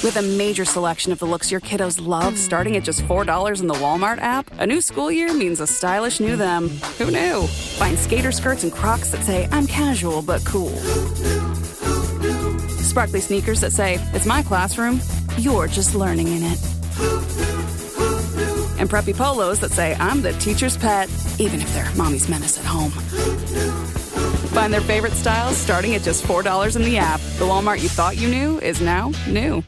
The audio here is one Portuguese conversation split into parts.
With a major selection of the looks your kiddos love starting at just $4 in the Walmart app, a new school year means a stylish new them. Who knew? Find skater skirts and Crocs that say, I'm casual but cool. Sparkly sneakers that say, it's my classroom, you're just learning in it. And preppy polos that say, I'm the teacher's pet, even if they're mommy's menace at home. Find their favorite styles starting at just $4 in the app. The Walmart you thought you knew is now new.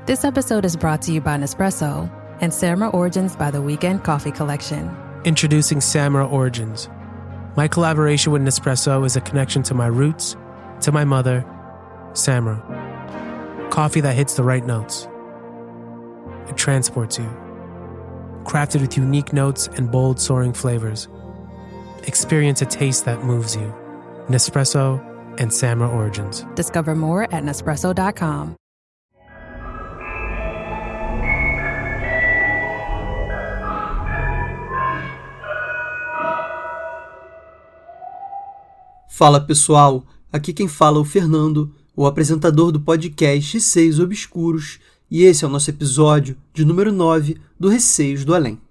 This episode is brought to you by Nespresso and Samra Origins by the Weekend Coffee Collection. Introducing Samra Origins. My collaboration with Nespresso is a connection to my roots, to my mother, Samra. Coffee that hits the right notes. It transports you. Crafted with unique notes and bold, soaring flavors. Experience a taste that moves you. Nespresso and Samra Origins. Discover more at Nespresso.com. Fala pessoal, aqui quem fala é o Fernando, o apresentador do podcast Receios Obscuros, e esse é o nosso episódio de número 9 do Receios do Além.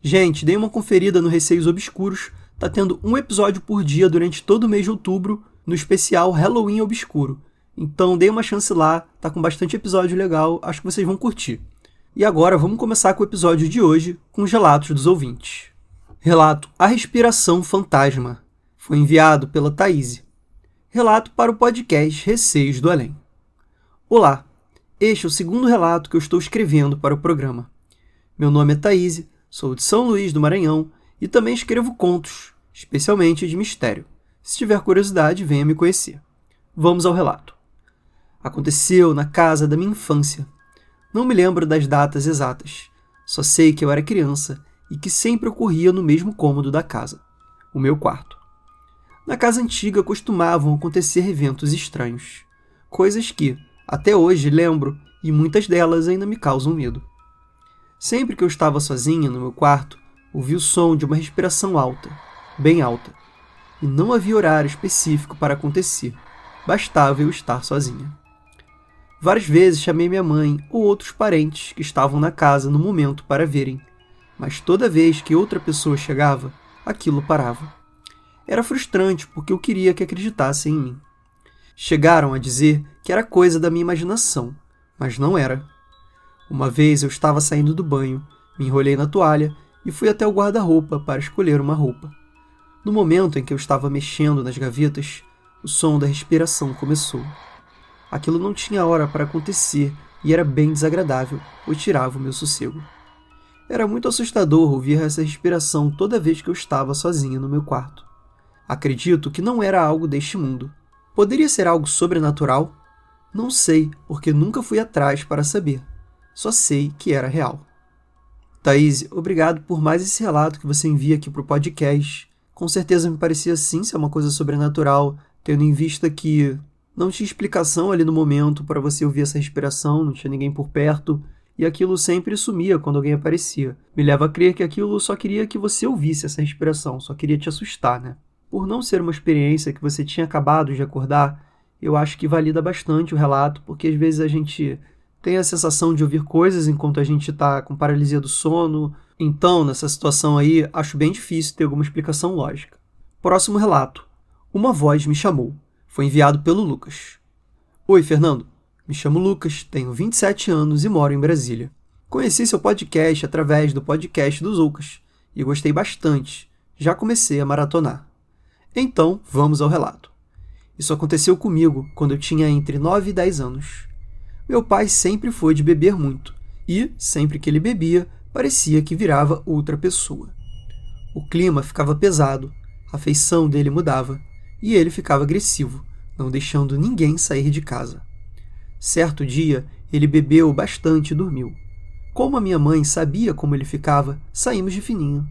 Gente, dei uma conferida no Receios Obscuros, tá tendo um episódio por dia durante todo o mês de outubro, no especial Halloween Obscuro. Então dei uma chance lá, tá com bastante episódio legal, acho que vocês vão curtir. E agora vamos começar com o episódio de hoje, com os relatos dos ouvintes. Relato A Respiração Fantasma. Foi enviado pela Thaís. Relato para o podcast Receios do Além. Olá, este é o segundo relato que eu estou escrevendo para o programa. Meu nome é Thaís, sou de São Luís do Maranhão e também escrevo contos, especialmente de mistério. Se tiver curiosidade, venha me conhecer. Vamos ao relato. Aconteceu na casa da minha infância. Não me lembro das datas exatas, só sei que eu era criança e que sempre ocorria no mesmo cômodo da casa, o meu quarto. Na casa antiga costumavam acontecer eventos estranhos, coisas que, até hoje, lembro e muitas delas ainda me causam medo. Sempre que eu estava sozinha no meu quarto, ouvi o som de uma respiração alta, bem alta, e não havia horário específico para acontecer, bastava eu estar sozinha. Várias vezes chamei minha mãe ou outros parentes que estavam na casa no momento para verem, mas toda vez que outra pessoa chegava, aquilo parava. Era frustrante porque eu queria que acreditassem em mim. Chegaram a dizer que era coisa da minha imaginação, mas não era. Uma vez eu estava saindo do banho, me enrolei na toalha e fui até o guarda-roupa para escolher uma roupa. No momento em que eu estava mexendo nas gavetas, o som da respiração começou. Aquilo não tinha hora para acontecer e era bem desagradável, pois tirava o meu sossego. Era muito assustador ouvir essa respiração toda vez que eu estava sozinha no meu quarto. Acredito que não era algo deste mundo. Poderia ser algo sobrenatural? Não sei, porque nunca fui atrás para saber. Só sei que era real. Thaís, obrigado por mais esse relato que você envia aqui para o podcast. Com certeza me parecia sim ser uma coisa sobrenatural, tendo em vista que não tinha explicação ali no momento para você ouvir essa respiração, não tinha ninguém por perto, e aquilo sempre sumia quando alguém aparecia. Me leva a crer que aquilo só queria que você ouvisse essa respiração, só queria te assustar, né? Por não ser uma experiência que você tinha acabado de acordar, eu acho que valida bastante o relato, porque às vezes a gente tem a sensação de ouvir coisas enquanto a gente está com paralisia do sono. Então, nessa situação aí, acho bem difícil ter alguma explicação lógica. Próximo relato. Uma voz me chamou. Foi enviado pelo Lucas. Oi, Fernando. Me chamo Lucas, tenho 27 anos e moro em Brasília. Conheci seu podcast através do podcast dos Oucas e gostei bastante. Já comecei a maratonar. Então, vamos ao relato. Isso aconteceu comigo quando eu tinha entre 9 e 10 anos. Meu pai sempre foi de beber muito, e, sempre que ele bebia, parecia que virava outra pessoa. O clima ficava pesado, a feição dele mudava, e ele ficava agressivo, não deixando ninguém sair de casa. Certo dia, ele bebeu bastante e dormiu. Como a minha mãe sabia como ele ficava, saímos de fininho.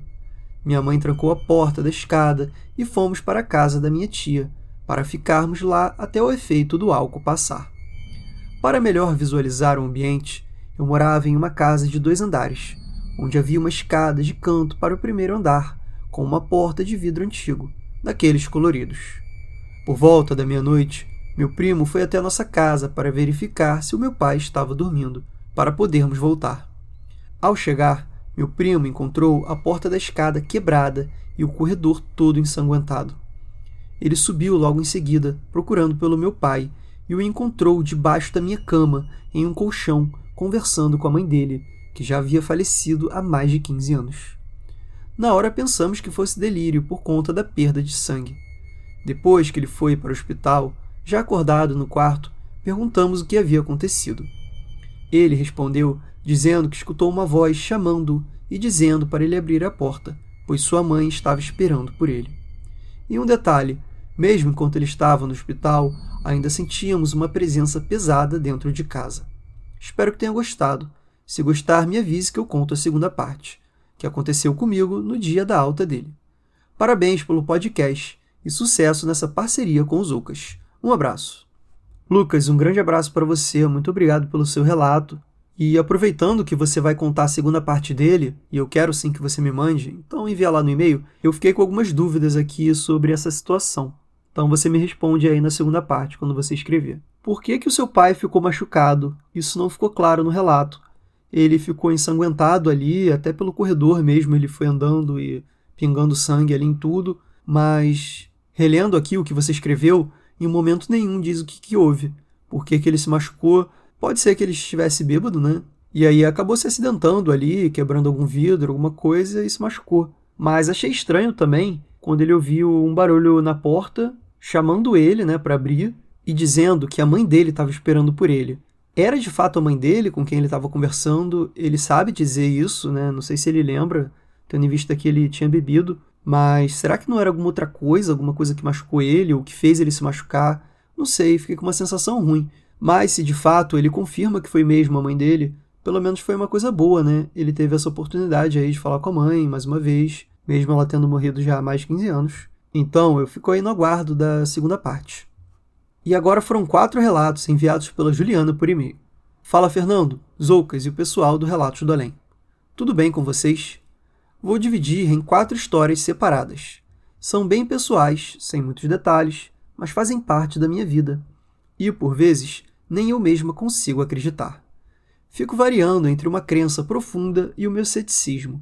Minha mãe trancou a porta da escada e fomos para a casa da minha tia, para ficarmos lá até o efeito do álcool passar. Para melhor visualizar o ambiente, eu morava em uma casa de 2 andares, onde havia uma escada de canto para o primeiro andar, com uma porta de vidro antigo, daqueles coloridos. Por volta da meia-noite, Meu primo foi até a nossa casa para verificar se o meu pai estava dormindo, para podermos voltar. Ao chegar, meu primo encontrou a porta da escada quebrada e o corredor todo ensanguentado. Ele subiu logo em seguida, procurando pelo meu pai, e o encontrou debaixo da minha cama, em um colchão, conversando com a mãe dele, que já havia falecido há mais de 15 anos. Na hora pensamos que fosse delírio por conta da perda de sangue. Depois que ele foi para o hospital, já acordado no quarto, perguntamos o que havia acontecido. Ele respondeu dizendo que escutou uma voz chamando-o e dizendo para ele abrir a porta, pois sua mãe estava esperando por ele. E um detalhe, mesmo enquanto ele estava no hospital, ainda sentíamos uma presença pesada dentro de casa. Espero que tenha gostado. Se gostar, me avise que eu conto a segunda parte, que aconteceu comigo no dia da alta dele. Parabéns pelo podcast e sucesso nessa parceria com os Ocas. Um abraço. Lucas, um grande abraço para você, muito obrigado pelo seu relato. E aproveitando que você vai contar a segunda parte dele, e eu quero sim que você me mande, então envia lá no e-mail, eu fiquei com algumas dúvidas aqui sobre essa situação. Então você me responde aí na segunda parte, quando você escrever. Por que o seu pai ficou machucado? Isso não ficou claro no relato. Ele ficou ensanguentado ali, até pelo corredor mesmo, ele foi andando e pingando sangue ali em tudo, mas relendo aqui o que você escreveu, em momento nenhum diz o que houve. Por que ele se machucou? Pode ser que ele estivesse bêbado, né? E aí acabou se acidentando ali, quebrando algum vidro, alguma coisa, e se machucou. Mas achei estranho também, quando ele ouviu um barulho na porta, chamando ele, né, para abrir, e dizendo que a mãe dele estava esperando por ele. Era de fato a mãe dele com quem ele estava conversando, ele sabe dizer isso, né? Não sei se ele lembra, tendo em vista que ele tinha bebido, mas será que não era alguma outra coisa, alguma coisa que machucou ele, ou que fez ele se machucar? Não sei, fiquei com uma sensação ruim. Mas se de fato ele confirma que foi mesmo a mãe dele, pelo menos foi uma coisa boa, né? Ele teve essa oportunidade aí de falar com a mãe, mais uma vez, mesmo ela tendo morrido já há mais de 15 anos. Então, eu fico aí no aguardo da segunda parte. E agora foram 4 relatos enviados pela Juliana por e-mail. Fala, Fernando, Zoucas e o pessoal do Relatos do Além. Tudo bem com vocês? Vou dividir em 4 histórias separadas. São bem pessoais, sem muitos detalhes, mas fazem parte da minha vida. E, por vezes, nem eu mesma consigo acreditar. Fico variando entre uma crença profunda e o meu ceticismo.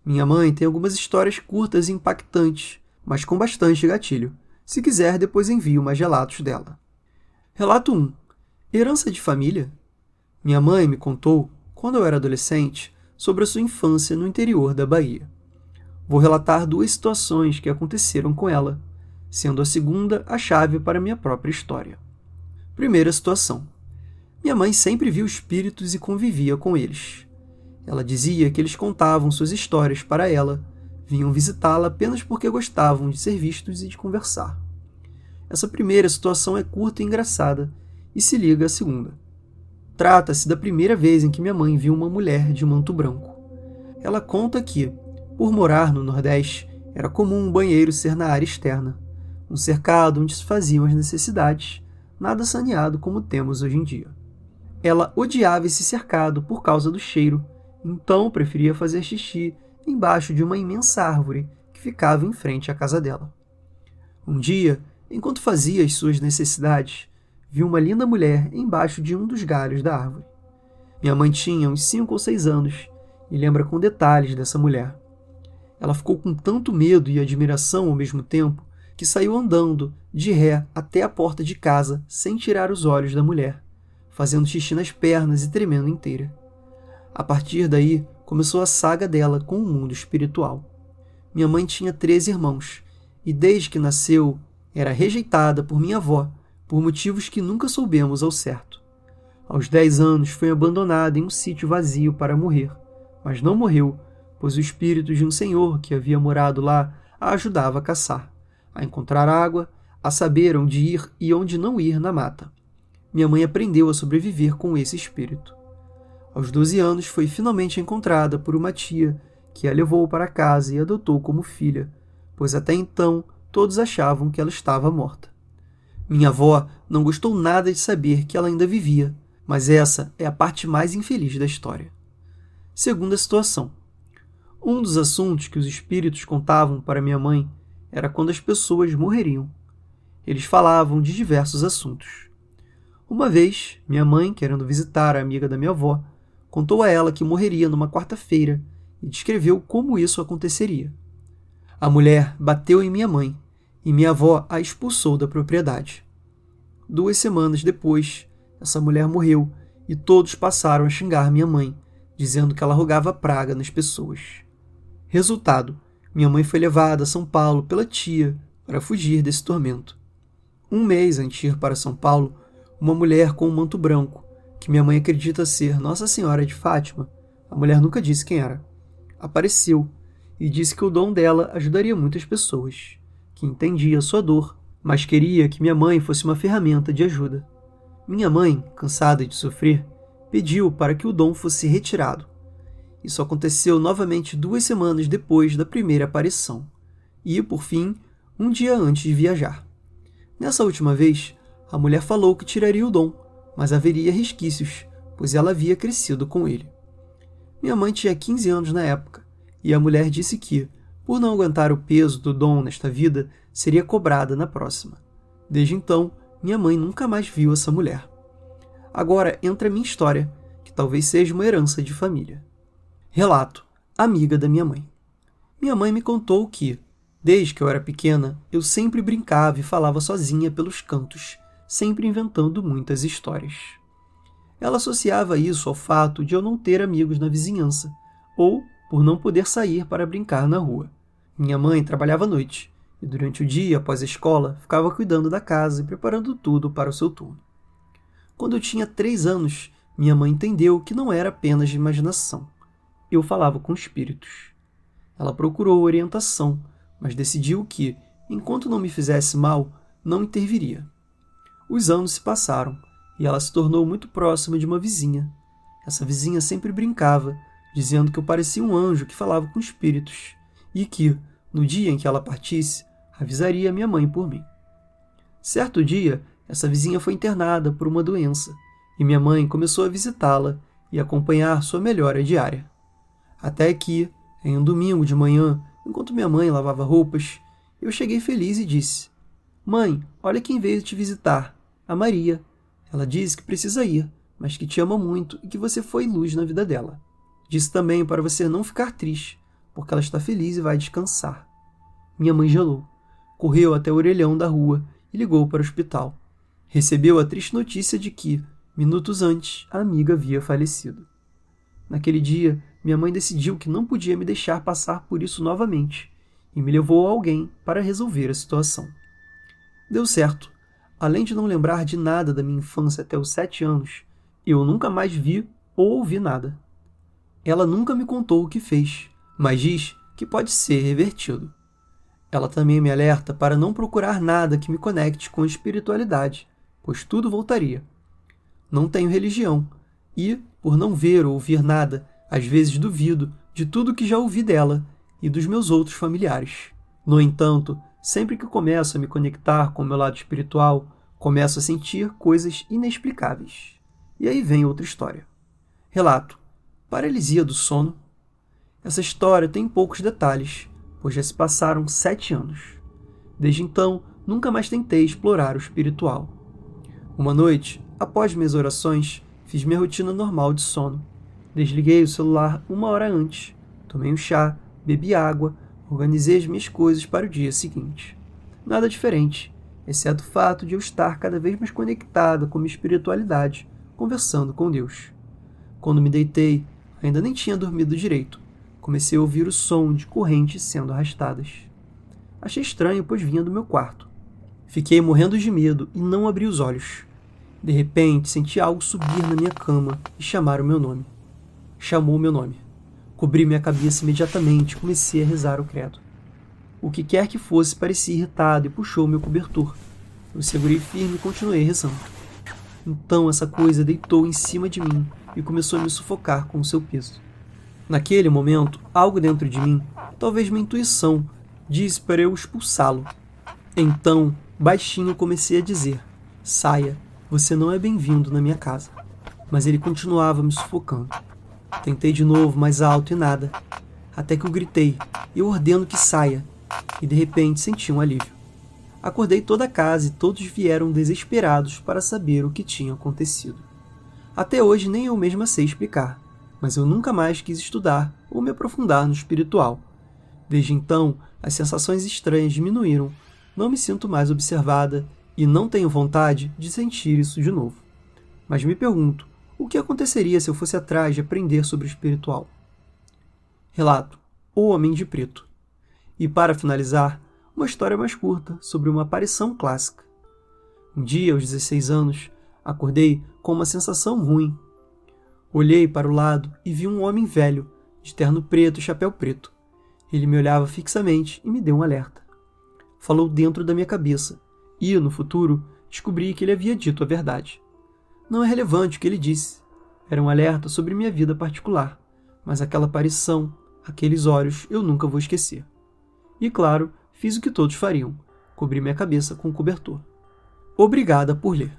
Minha mãe tem algumas histórias curtas e impactantes, mas com bastante gatilho. Se quiser, depois envio mais relatos dela. Relato 1. Herança de família? Minha mãe me contou, quando eu era adolescente, sobre a sua infância no interior da Bahia. Vou relatar 2 situações que aconteceram com ela, sendo a segunda a chave para minha própria história. Primeira situação. Minha mãe sempre viu espíritos e convivia com eles. Ela dizia que eles contavam suas histórias para ela, vinham visitá-la apenas porque gostavam de ser vistos e de conversar. Essa primeira situação é curta e engraçada, e se liga à segunda. Trata-se da primeira vez em que minha mãe viu uma mulher de manto branco. Ela conta que, por morar no Nordeste, era comum um banheiro ser na área externa, um cercado onde se faziam as necessidades, nada saneado como temos hoje em dia. Ela odiava esse cercado por causa do cheiro, então preferia fazer xixi embaixo de uma imensa árvore que ficava em frente à casa dela. Um dia, enquanto fazia as suas necessidades, viu uma linda mulher embaixo de um dos galhos da árvore. Minha mãe tinha uns 5 ou 6 anos e lembra com detalhes dessa mulher. Ela ficou com tanto medo e admiração ao mesmo tempo que saiu andando de ré até a porta de casa sem tirar os olhos da mulher, fazendo xixi nas pernas e tremendo inteira. A partir daí, começou a saga dela com o mundo espiritual. Minha mãe tinha 13 irmãos, e desde que nasceu, era rejeitada por minha avó, por motivos que nunca soubemos ao certo. Aos 10 anos, foi abandonada em um sítio vazio para morrer, mas não morreu, pois o espírito de um senhor que havia morado lá a ajudava a caçar, a encontrar água, a saber onde ir e onde não ir na mata. Minha mãe aprendeu a sobreviver com esse espírito. Aos 12 anos, foi finalmente encontrada por uma tia que a levou para casa e adotou como filha, pois até então todos achavam que ela estava morta. Minha avó não gostou nada de saber que ela ainda vivia, mas essa é a parte mais infeliz da história. Segunda situação. Um dos assuntos que os espíritos contavam para minha mãe era quando as pessoas morreriam. Eles falavam de diversos assuntos. Uma vez, minha mãe, querendo visitar a amiga da minha avó, contou a ela que morreria numa quarta-feira e descreveu como isso aconteceria. A mulher bateu em minha mãe e minha avó a expulsou da propriedade. 2 semanas depois, essa mulher morreu e todos passaram a xingar minha mãe, dizendo que ela rogava praga nas pessoas. Resultado, minha mãe foi levada a São Paulo pela tia para fugir desse tormento. 1 mês antes de ir para São Paulo, uma mulher com um manto branco, que minha mãe acredita ser Nossa Senhora de Fátima, a mulher nunca disse quem era, apareceu e disse que o dom dela ajudaria muitas pessoas, que entendia sua dor, mas queria que minha mãe fosse uma ferramenta de ajuda. Minha mãe, cansada de sofrer, pediu para que o dom fosse retirado. Isso aconteceu novamente 2 semanas depois da primeira aparição, e, por fim, 1 dia antes de viajar. Nessa última vez, a mulher falou que tiraria o dom, mas haveria resquícios, pois ela havia crescido com ele. Minha mãe tinha 15 anos na época, e a mulher disse que, por não aguentar o peso do dom nesta vida, seria cobrada na próxima. Desde então, minha mãe nunca mais viu essa mulher. Agora entra a minha história, que talvez seja uma herança de família. Relato: amiga da minha mãe. Minha mãe me contou que, desde que eu era pequena, eu sempre brincava e falava sozinha pelos cantos, sempre inventando muitas histórias. Ela associava isso ao fato de eu não ter amigos na vizinhança, ou por não poder sair para brincar na rua. Minha mãe trabalhava à noite, e durante o dia, após a escola, ficava cuidando da casa e preparando tudo para o seu turno. Quando eu tinha 3 anos, minha mãe entendeu que não era apenas de imaginação. Eu falava com espíritos. Ela procurou orientação, mas decidiu que, enquanto não me fizesse mal, não interviria. Os anos se passaram, e ela se tornou muito próxima de uma vizinha. Essa vizinha sempre brincava, dizendo que eu parecia um anjo que falava com espíritos, e que, no dia em que ela partisse, avisaria minha mãe por mim. Certo dia, essa vizinha foi internada por uma doença, e minha mãe começou a visitá-la e acompanhar sua melhora diária. Até que, em um domingo de manhã, enquanto minha mãe lavava roupas, eu cheguei feliz e disse: "Mãe, olha quem veio te visitar, a Maria. Ela disse que precisa ir, mas que te ama muito e que você foi luz na vida dela. Disse também para você não ficar triste, porque ela está feliz e vai descansar." Minha mãe gelou, correu até o orelhão da rua e ligou para o hospital. Recebeu a triste notícia de que, minutos antes, a amiga havia falecido. Naquele dia, minha mãe decidiu que não podia me deixar passar por isso novamente e me levou a alguém para resolver a situação. Deu certo. Além de não lembrar de nada da minha infância até os 7 anos, eu nunca mais vi ou ouvi nada. Ela nunca me contou o que fez, mas diz que pode ser revertido. Ela também me alerta para não procurar nada que me conecte com a espiritualidade, pois tudo voltaria. Não tenho religião e, por não ver ou ouvir nada, às vezes duvido de tudo que já ouvi dela e dos meus outros familiares. No entanto, sempre que começo a me conectar com o meu lado espiritual, começo a sentir coisas inexplicáveis. E aí vem outra história. Relato: paralisia do sono. Essa história tem poucos detalhes, pois já se passaram 7 anos. Desde então, nunca mais tentei explorar o espiritual. Uma noite, após minhas orações, fiz minha rotina normal de sono. Desliguei o celular 1 hora antes, tomei um chá, bebi água, organizei as minhas coisas para o dia seguinte. Nada diferente, exceto o fato de eu estar cada vez mais conectada com minha espiritualidade, conversando com Deus. Quando me deitei, ainda nem tinha dormido direito. Comecei a ouvir o som de correntes sendo arrastadas. Achei estranho, pois vinha do meu quarto. Fiquei morrendo de medo e não abri os olhos. De repente, senti algo subir na minha cama e chamar o meu nome. Chamou o meu nome. Cobri minha cabeça imediatamente e comecei a rezar o credo. O que quer que fosse parecia irritado e puxou meu cobertor. Eu segurei firme e continuei rezando. Então essa coisa deitou em cima de mim e começou a me sufocar com o seu peso. Naquele momento, algo dentro de mim, talvez minha intuição, disse para eu expulsá-lo. Então, baixinho comecei a dizer: "Saia, você não é bem-vindo na minha casa." Mas ele continuava me sufocando. Tentei de novo, mais alto e nada. Até que eu gritei: "Eu ordeno que saia." E de repente senti um alívio. acordei toda a casa e todos vieram desesperados para saber o que tinha acontecido. Até hoje nem eu mesma sei explicar, mas eu nunca mais quis estudar ou me aprofundar no espiritual. Desde então, as sensações estranhas diminuíram, não me sinto mais observada e não tenho vontade de sentir isso de novo. Mas me pergunto, o que aconteceria se eu fosse atrás de aprender sobre o espiritual? Relato: O Homem de Preto. E para finalizar, uma história mais curta sobre uma aparição clássica. Um dia, aos 16 anos, acordei com uma sensação ruim. Olhei para o lado e vi um homem velho, de terno preto e chapéu preto. Ele me olhava fixamente e me deu um alerta. Falou dentro da minha cabeça, e, no futuro, descobri que ele havia dito a verdade. Não é relevante o que ele disse. Era um alerta sobre minha vida particular, mas aquela aparição, aqueles olhos, eu nunca vou esquecer. E, claro, fiz o que todos fariam, cobri minha cabeça com um cobertor. Obrigada por ler.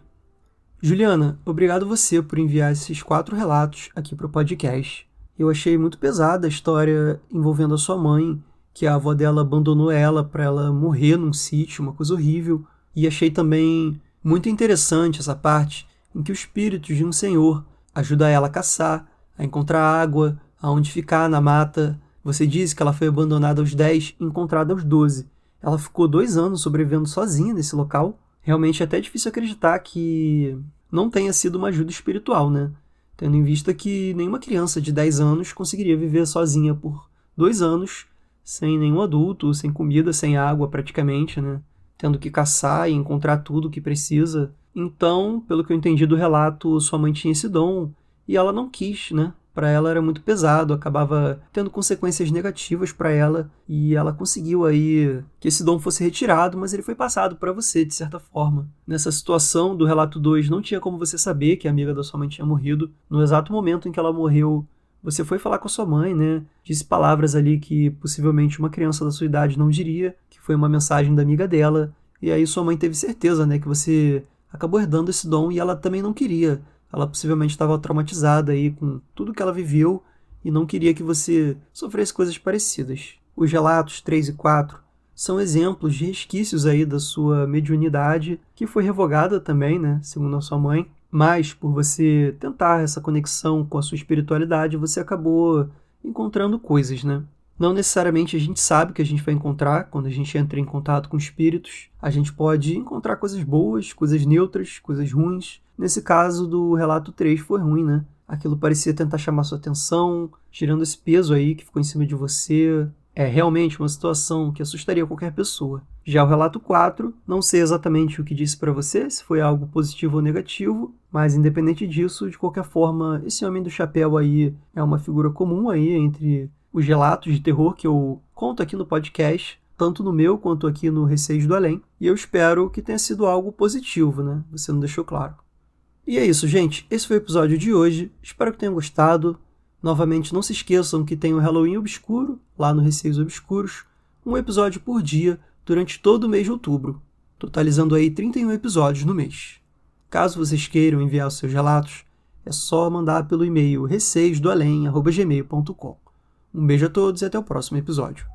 Juliana, obrigado você por enviar esses 4 relatos aqui para o podcast. Eu achei muito pesada a história envolvendo a sua mãe, que a avó dela abandonou ela para ela morrer num sítio, uma coisa horrível. E achei também muito interessante essa parte em que o espírito de um senhor ajuda ela a caçar, a encontrar água, aonde ficar na mata. Você disse que ela foi abandonada aos 10 e encontrada aos 12. Ela ficou 2 anos sobrevivendo sozinha nesse local. Realmente é até difícil acreditar que não tenha sido uma ajuda espiritual, né? Tendo em vista que nenhuma criança de 10 anos conseguiria viver sozinha por 2 anos, sem nenhum adulto, sem comida, sem água praticamente, né? Tendo que caçar e encontrar tudo o que precisa. Então, pelo que eu entendi do relato, sua mãe tinha esse dom e ela não quis, né? Para ela era muito pesado, acabava tendo consequências negativas para ela e ela conseguiu aí que esse dom fosse retirado, mas ele foi passado para você, de certa forma. Nessa situação do relato 2, não tinha como você saber que a amiga da sua mãe tinha morrido. No exato momento em que ela morreu, você foi falar com a sua mãe, né? Disse palavras ali que possivelmente uma criança da sua idade não diria, que foi uma mensagem da amiga dela. E aí sua mãe teve certeza, né, que você acabou herdando esse dom e ela também não queria. Ela possivelmente estava traumatizada aí com tudo que ela viveu e não queria que você sofresse coisas parecidas. Os relatos 3 e 4 são exemplos de resquícios aí da sua mediunidade, que foi revogada também, né, segundo a sua mãe. Mas, por você tentar essa conexão com a sua espiritualidade, você acabou encontrando coisas, né? Não necessariamente a gente sabe o que a gente vai encontrar quando a gente entra em contato com espíritos. A gente pode encontrar coisas boas, coisas neutras, coisas ruins. Nesse caso do relato 3 foi ruim, né? Aquilo parecia tentar chamar sua atenção, tirando esse peso aí que ficou em cima de você. É realmente uma situação que assustaria qualquer pessoa. Já o relato 4, não sei exatamente o que disse para você, se foi algo positivo ou negativo, mas independente disso, de qualquer forma, esse homem do chapéu aí é uma figura comum aí entre os relatos de terror que eu conto aqui no podcast, tanto no meu quanto aqui no Receios do Além, e eu espero que tenha sido algo positivo, né? Você não deixou claro. E é isso, gente. Esse foi o episódio de hoje. Espero que tenham gostado. Novamente, não se esqueçam que tem o Halloween Obscuro, lá no Receios Obscuros, um episódio por dia durante todo o mês de outubro, totalizando aí 31 episódios no mês. Caso vocês queiram enviar os seus relatos, é só mandar pelo e-mail receisdoalém@gmail.com. Um beijo a todos e até o próximo episódio.